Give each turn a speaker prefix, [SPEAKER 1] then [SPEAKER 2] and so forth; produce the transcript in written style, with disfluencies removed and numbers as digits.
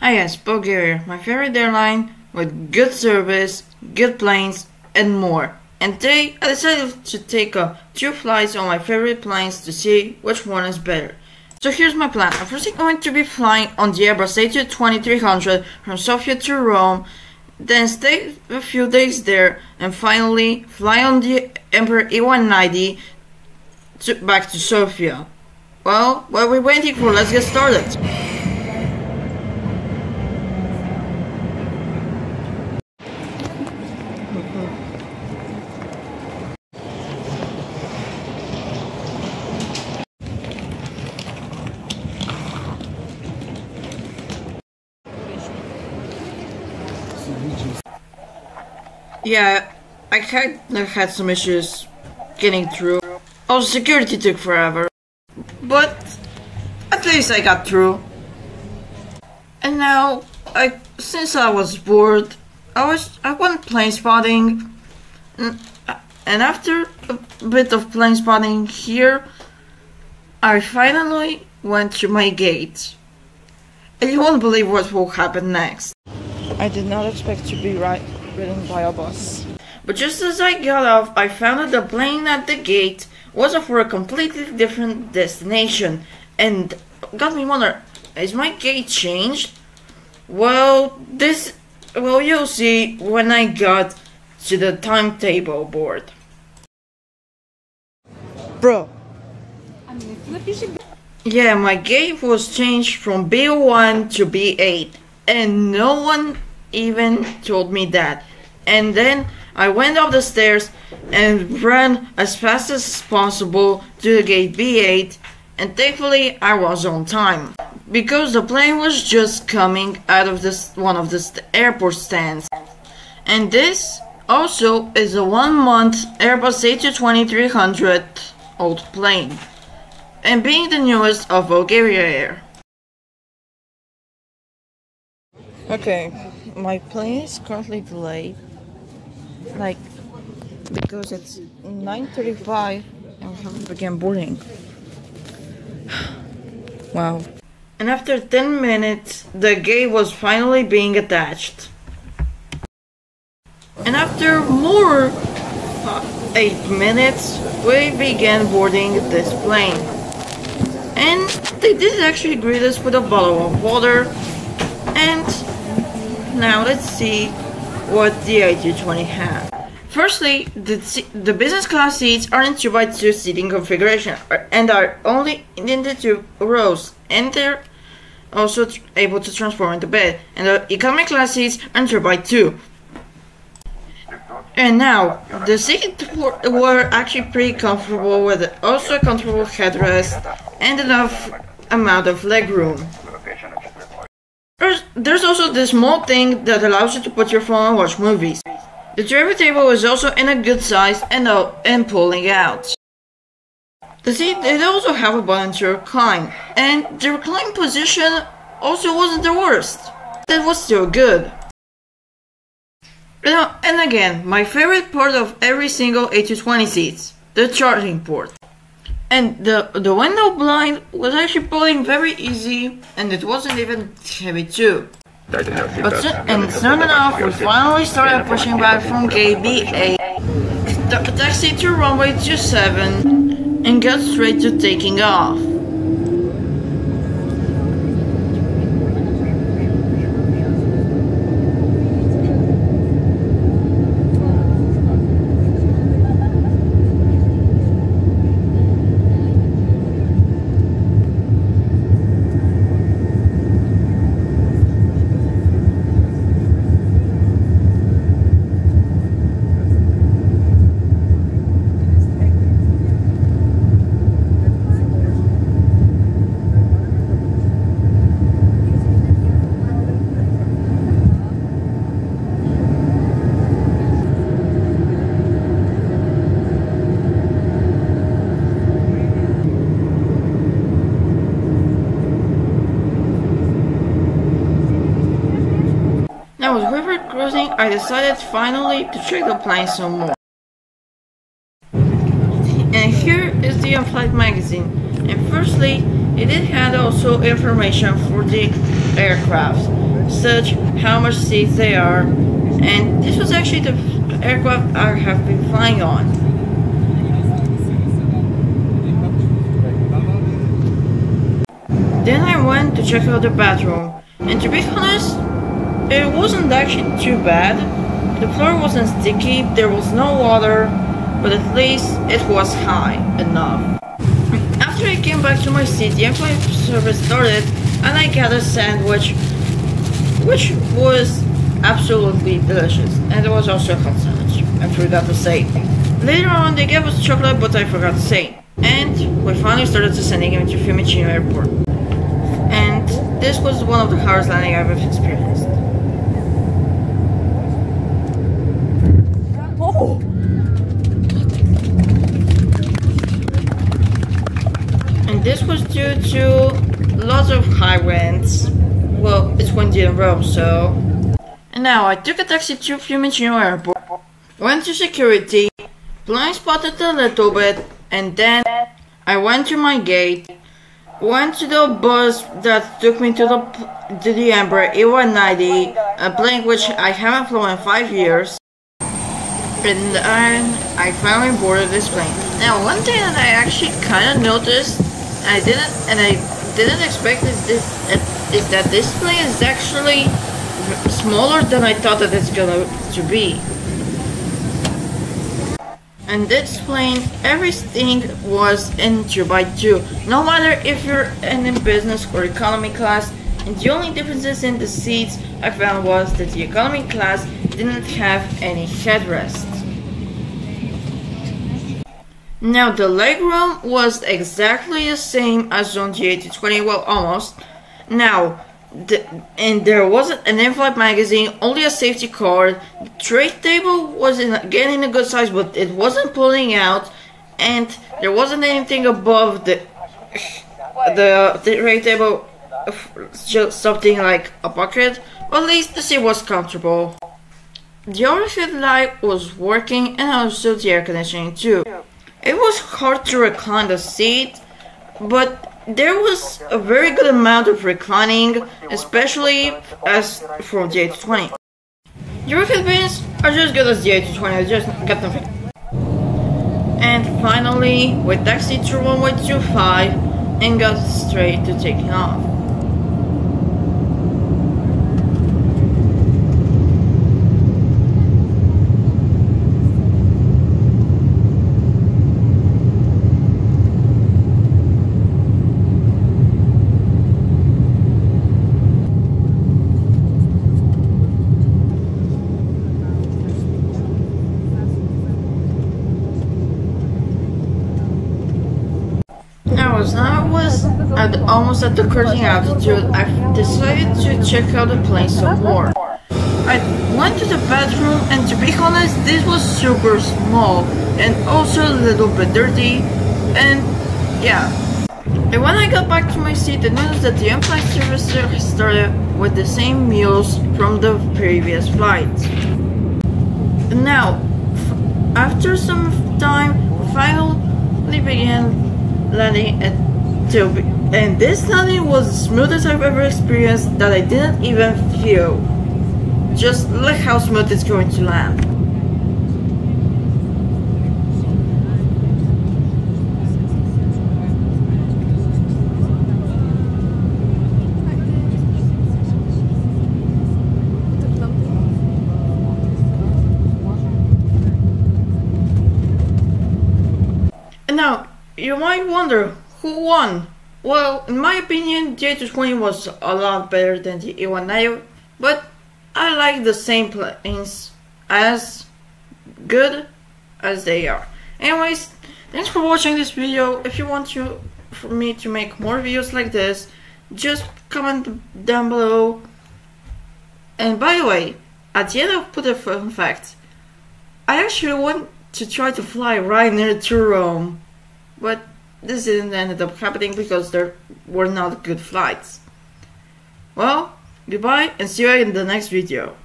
[SPEAKER 1] Ah yes, Bulgaria, my favorite airline with good service, good planes, and more. And today I decided to take two flights on my favorite planes to see which one is better. So here's my plan. I'm first going to be flying on the Airbus A220-300 from Sofia to Rome, then stay a few days there, and finally fly on the Embraer E190 back to Sofia. Well, what are we waiting for? Let's get started. Yeah, I had some issues getting through. Also, security took forever, but at least I got through. And now, since I was bored, I went plane spotting, and after a bit of plane spotting here, I finally went to my gate. And you won't believe what will happen next. I did not expect to be ridden by a bus. But just as I got off, I found that the plane at the gate was for a completely different destination, and got me wondering, is my gate changed? Well, you'll see when I got to the timetable board. Bro. Yeah, my gate was changed from B1 to B8, and no one even told me that. And then I went up the stairs and ran as fast as possible to the gate B8, and thankfully I was on time, because the plane was just coming out of one of the airport stands. And this also is a 1-month Airbus A220-300 old plane, and being the newest of Bulgaria Air. Okay, my plane is currently delayed, because it's 9:35 and we haven't begun boarding. Wow. And after 10 minutes, the gate was finally being attached. And after more 8 minutes, we began boarding this plane. And they did actually greet us with a bottle of water. And now let's see what the A220 has. Firstly, the business class seats are in 2x2 seating configuration and are only in the 2 rows, and they're also able to transform into bed. And the economy class seats are in 3x2. And now, the seats were actually pretty comfortable, with also a comfortable headrest and enough amount of legroom. There's also this small thing that allows you to put your phone and watch movies. The driver table is also in a good size and pulling out. The seat did also have a button to recline, and the recline position also wasn't the worst. That was still good. And again, my favorite part of every single A220 seats, the charging port. And the window blind was actually pulling very easy, and it wasn't even heavy too. But soon enough, we finally started pushing back from gate B8, taxied to runway 27, and got straight to taking off. Now with river cruising, I decided finally to check the plane some more. And here is the in-flight magazine. And firstly, it did have also information for the aircraft. such how much seats they are, and this was actually the aircraft I have been flying on. Then I went to check out the bathroom, and to be honest, it wasn't actually too bad. The floor wasn't sticky, there was no water, but at least it was high enough. After I came back to my seat, the employee service started, and I got a sandwich, which was absolutely delicious, and it was also a hot sandwich, I forgot to say. Later on they gave us chocolate, but I forgot to say. And we finally started descending into Fiumicino Airport. And this was one of the hardest landing I've ever experienced. Oh! And this was due to lots of high winds. Well, it's windy in Rome, so... And now I took a taxi to Fiumicino Airport, went to security, blind spotted a little bit, and then I went to my gate, went to the bus that took me to the Embraer E190, a plane which I haven't flown in 5 years, and then I finally boarded this plane. Now, one thing that I actually kind of noticed, I didn't expect is that this plane is actually smaller than I thought that it's gonna to be. And this plane, everything was in 2x2, no matter if you're in business or economy class, and the only differences in the seats I found was that the economy class didn't have any headrests. Now the legroom was exactly the same as on the A220, well, almost. Now, and there wasn't an in-flight magazine, only a safety card. The tray table was again in a good size, but it wasn't pulling out, and there wasn't anything above the tray table, just something like a bucket. But at least the seat was comfortable. The overhead light was working, and also the air conditioning too. It was hard to recline the seat, but there was a very good amount of reclining, especially as from the A220. The overhead bins are just good as the A220, I just got nothing. And finally, we taxied through runway 25 and got straight to taking off. Now I was almost at the cruising altitude. I decided to check out the plane some more. I went to the bathroom, and to be honest, this was super small and also a little bit dirty, and yeah. And when I got back to my seat, I noticed that the in-flight service started with the same meals from the previous flights. And now, after some time, we finally began landing and this landing was the smoothest I've ever experienced, that I didn't even feel. Just look how smooth it's going to land. And now, you might wonder, who won? Well, in my opinion, the A220 was a lot better than the E190, but I like the same planes as good as they are. Anyways, thanks for watching this video. If you want for me to make more videos like this, just comment down below. And by the way, at the end I'll put a fun fact. I actually want to try to fly right near to Rome, but this didn't end up happening because there were not good flights. Well, goodbye and see you in the next video.